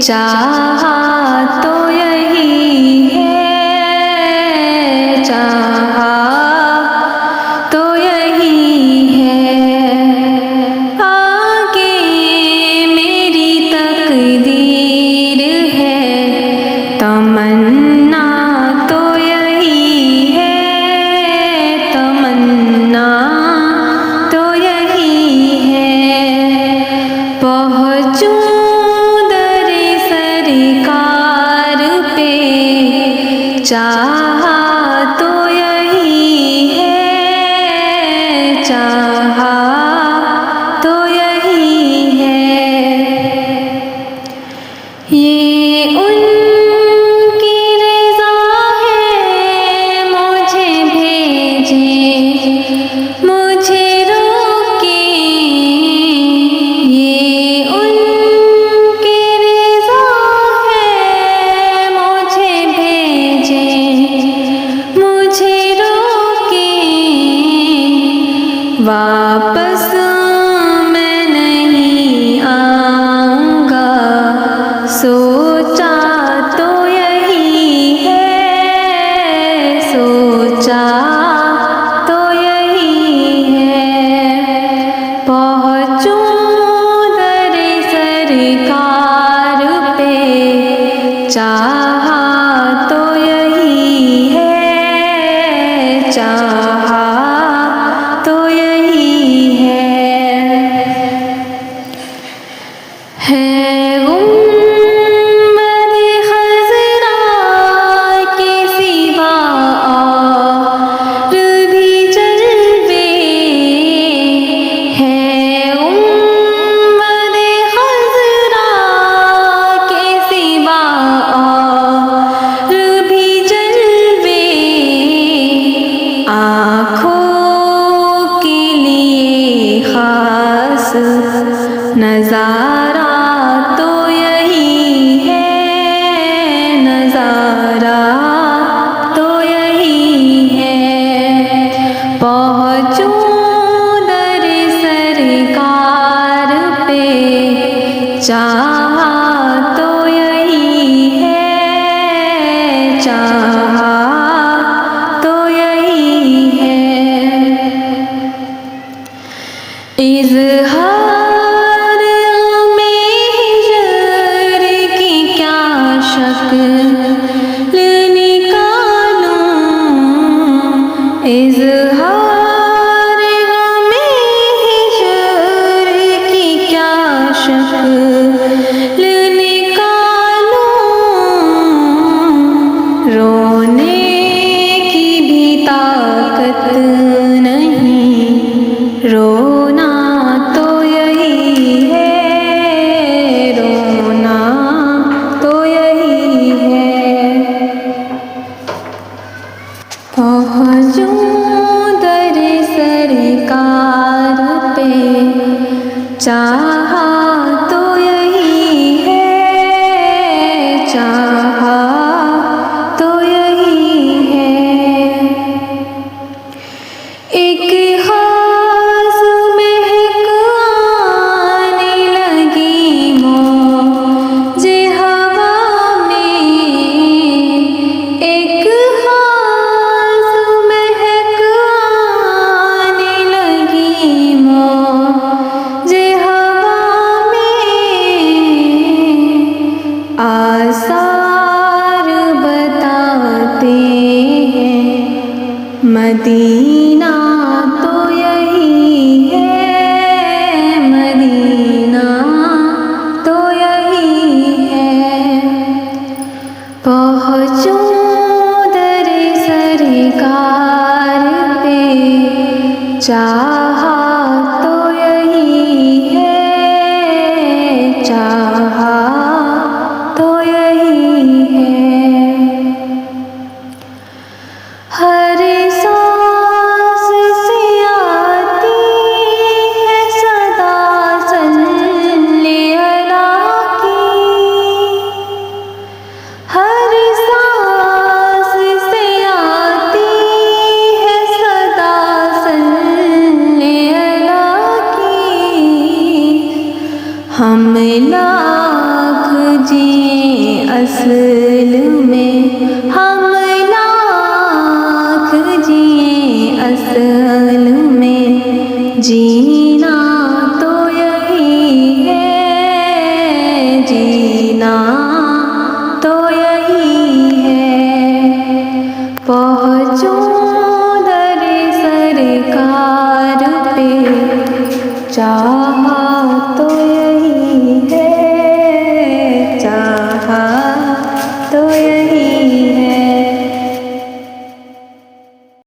चाहा तो यही है, चाहा तो यही है। आगे मेरी तकदीर है, तमन्ना तो यही है, तमन्ना तो यही है। पहुँचूं दरे सरकार पे, चाहा तो यही है, चाहा तो यही है। ये उनकी रज़ा है, मुझे भेजे मुझे रोके। ये उनकी रज़ा है, मुझे भेजे मुझे रोके। वापस मैं नहीं आऊँगा, सोचा तो यही है, सोचा तो यही है। पहुँचूं दरे सरकार पे, चाहा तो यही है, चाहा तो यही है गुंबद खज़रा के सिवा और भी जलवे हैं, गुंबद खज़रा के सिवा और भी जलवे। आँखों के लिए खास नज़ारा तो यही है, नज़ारा तो यही है। पहुँचूं दरे सरकार पे, चाहा तो यही है, चाहा तो यही है। इज़हार में हिजर की क्या शक्ल निकालूं, इज़हार में हिजर की क्या शक्ल निकालूं। रोने की भी ताकत नहीं, रोना तो यही है, रोना तो यही है। पहुँचूं दरे सरकार पे, चाहा तो यही है, चाहा तो यही है। एक खास महक आने लगी मुझे हवा में, एक खास महक आने लगी मुझे हवा में। आसार बताते हैं, मदीना तो यही है, मदीना तो यही है। पहुँचूं दरे सरकार पे, चाहा तो यही है, चाहा तो यही है। हर सांस से आती है सदा सल्ले अला की, हर सांस से आती है सदा सल्ले अला की। हम लाख जिए असल में हम लाख जिए असल में, जीना तो यही है, जीना तो यही है। पहुँचूं दर सरकार पे चाह